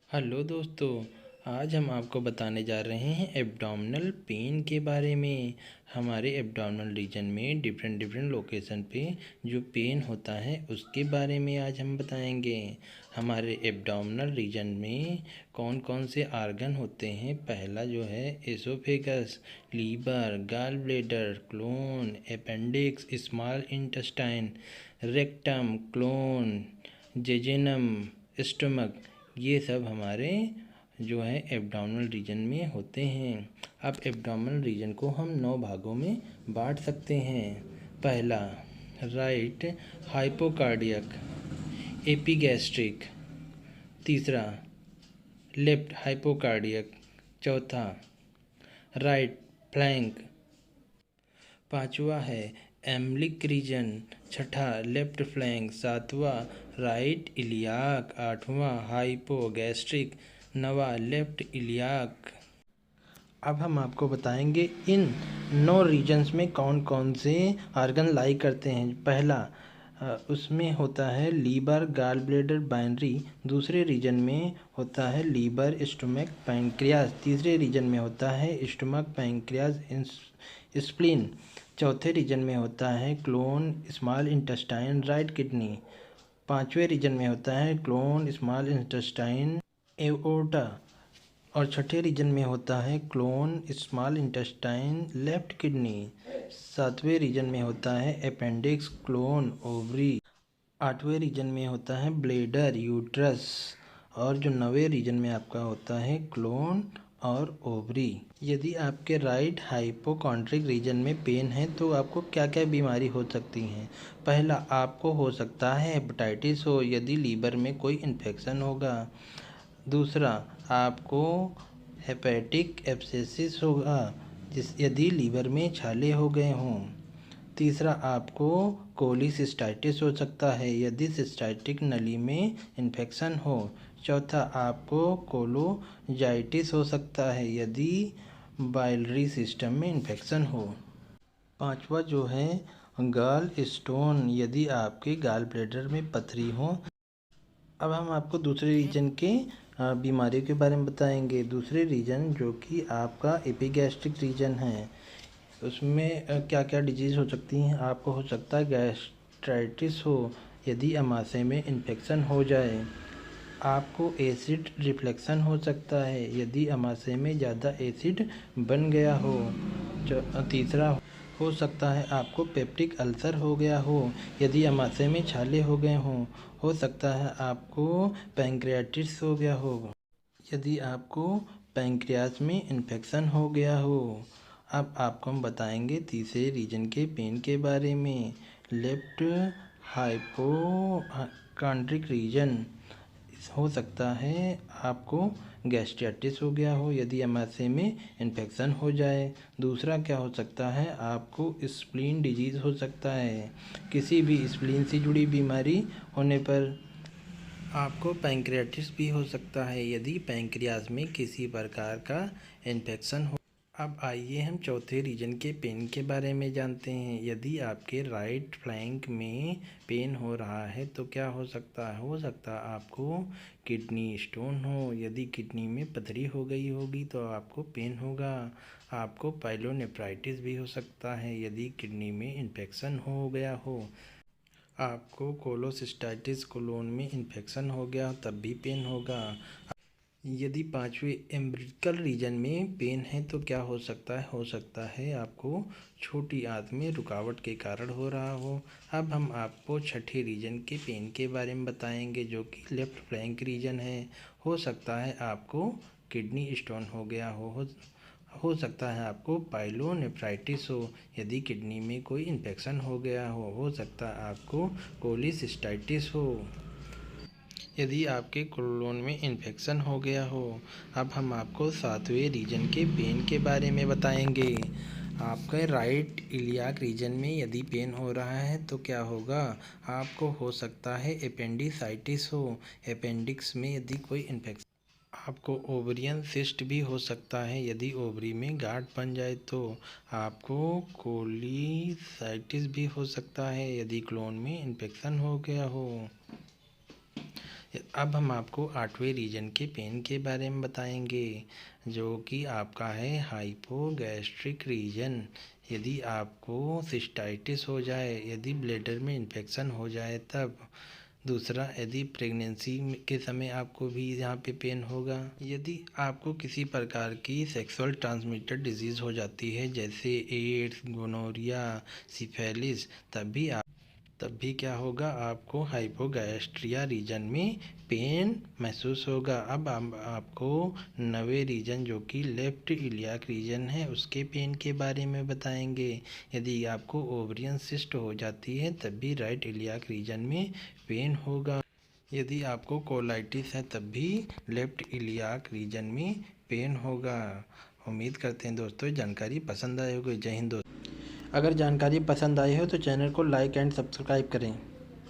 Hello दोस्तों। आज हम आपको बताने जा रहे हैं एब्डोमिनल पेन के बारे में। हमारे एब्डोमिनल रीजन में डिफरेंट लोकेशन पे जो पेन होता है उसके बारे में आज हम बताएंगे। हमारे एब्डोमिनल रीजन में कौन कौन से आर्गन होते हैं। पहला जो है oesophagus, liver, gall bladder, colon, appendix, small intestine, rectum, colon, jejunum, stomach, ये सब हमारे जो है एब्डोमिनल रीजन में होते हैं। अब एब्डोमिनल रीजन को हम 9 भागों में बांट सकते हैं। पहला राइट हाइपोकार्डियक एपिगैस्ट्रिक, तीसरा लेफ्ट हाइपोकार्डियक, चौथा राइट फ्लैंक, पांचवा है एम्बलिक रीजन, छठा लेफ्ट फ्लैंक, सातवां राइट इलियाक, आठवां हाइपोगैस्ट्रिक, नवा लेफ्ट इलियाक। अब हम आपको बताएंगे इन 9 रीजन्स में कौन कौन से आर्गन लाई करते हैं। पहला उसमें होता है लीवर, गॉल ब्लैडर, बाइनरी। दूसरे रीजन में होता है लीवर, स्टमक, पैंक्रियाज। तीसरे रीजन में होता है स्टमक, पैंक्रियाज, स्प्लीन। चौथे रीजन में होता है clone, small intestine, right kidney. पांचवें रीजन में होता है क्लोन, स्मॉल इंटेस्टाइन, एओर्टा। और छठे रीजन में होता है clone, small intestine, left kidney. सातवें रीजन में होता है अपेंडिक्स, क्लोन, ओवरी। आठवें रीजन में होता है ब्लैडर, यूट्रस। और जो नवे रीजन में आपका होता है क्लोन और ओवरी। यदि आपके राइट हाइपोकॉन्ड्रिक रीजन में पेन है तो आपको क्या क्या बीमारी हो सकती हैं। पहला आपको हो सकता है हेपेटाइटिस हो, यदि लीवर में कोई इन्फेक्शन होगा। दूसरा आपको हेपेटिक एब्सेसिस होगा यदि लीवर में छाले हो गए हों। तीसरा आपको कोलिसिस्टाइटिस हो सकता है यदि सिस्टाइटिक नली में इन्फेक्शन हो। चौथा आपको कोलोजाइटिस हो सकता है यदि बाइलरी सिस्टम में इन्फेक्शन हो। पांचवा जो है गॉल स्टोन, यदि आपके गॉल ब्लैडर में पथरी हो। अब हम आपको दूसरे रीजन के बीमारियों के बारे में बताएंगे। दूसरे रीजन जो कि आपका एपिगैस्ट्रिक रीजन है, उसमें क्या क्या डिजीज़ हो सकती हैं। आपको हो सकता है गैस्ट्राइटिस हो यदि अमाशय में इन्फेक्शन हो जाए। आपको एसिड रिफ्लेक्शन हो सकता है यदि अमाशय में ज़्यादा एसिड बन गया हो। तीसरा हो सकता है आपको पेप्टिक अल्सर हो गया हो यदि अमाशय में छाले हो गए हों। हो सकता है आपको पैंक्रियाटिस हो गया हो यदि आपको पैंक्रियाज में इन्फेक्शन हो गया हो। अब आपको हम बताएंगे तीसरे रीजन के पेन के बारे में। लेफ्ट हाइपोकॉन्ड्रिक रीजन हो सकता है आपको गैस्ट्राइटिस हो गया हो यदि अमाशय में इन्फेक्शन हो जाए। दूसरा क्या हो सकता है आपको स्प्लीन डिजीज़ हो सकता है, किसी भी स्प्लीन से जुड़ी बीमारी होने पर। आपको पैंक्रियाटिस भी हो सकता है यदि पैंक्रियाज में किसी प्रकार का इन्फेक्शन हो। अब आइए हम चौथे रीजन के पेन के बारे में जानते हैं। यदि आपके राइट फ्लैंक में पेन हो रहा है तो क्या हो सकता है। हो सकता है आपको किडनी स्टोन हो, यदि किडनी में पथरी हो गई होगी तो आपको पेन होगा। आपको पाइलोनेफ्राइटिस भी हो सकता है यदि किडनी में इन्फेक्शन हो गया हो। आपको कोलोसिस्टाइटिस, कोलोन में इन्फेक्शन हो गया तब भी पेन होगा। यदि पांचवें एम्ब्रिकल रीजन में पेन है तो क्या हो सकता है। हो सकता है आपको छोटी आंत में रुकावट के कारण हो रहा हो। अब हम आपको छठे रीजन के पेन के बारे में बताएंगे जो कि लेफ्ट फ्लैंक रीजन है। हो सकता है आपको किडनी स्टोन हो गया हो सकता है आपको पाइलोनेफ्राइटिस हो यदि किडनी में कोई इन्फेक्शन हो गया हो सकता है आपको कोलिसिस्टाइटिस हो यदि आपके कोलोन में इन्फेक्शन हो गया हो। अब हम आपको सातवें रीजन के पेन के बारे में बताएंगे। आपके राइट इलियाक रीजन में यदि पेन हो रहा है तो क्या होगा। आपको हो सकता है अपेंडिसाइटिस हो, अपेंडिक्स में यदि कोई इन्फेक्शन। आपको ओवरियन सिस्ट भी हो सकता है यदि ओवरी में गांठ बन जाए तो। आपको कोलिसाइटिस भी हो सकता है यदि क्लोन में इन्फेक्शन हो गया हो। अब हम आपको 8वें रीजन के पेन के बारे में बताएंगे, जो कि आपका है हाइपोगैस्ट्रिक रीजन। यदि आपको सिस्टाइटिस हो जाए, यदि ब्लैडर में इन्फेक्शन हो जाए तब। दूसरा, यदि प्रेगनेंसी के समय आपको भी यहाँ पे पेन होगा। यदि आपको किसी प्रकार की सेक्सुअल ट्रांसमिटेड डिजीज़ हो जाती है, जैसे एड्स, गोनोरिया, सिफिलिस, तब भी क्या होगा, आपको हाइपोगैस्ट्रिया रीजन में पेन महसूस होगा। अब हम आपको 9वें रीजन, जो कि लेफ्ट इलियाक रीजन है, उसके पेन के बारे में बताएंगे। यदि आपको ओवरियन सिस्ट हो जाती है तब भी राइट इलियाक रीजन में पेन होगा। यदि आपको कोलाइटिस है तब भी लेफ्ट इलियाक रीजन में पेन होगा। उम्मीद करते हैं दोस्तों जानकारी पसंद आई होगी। जय हिंद दोस्तों। अगर जानकारी पसंद आई हो तो चैनल को लाइक एंड सब्सक्राइब करें।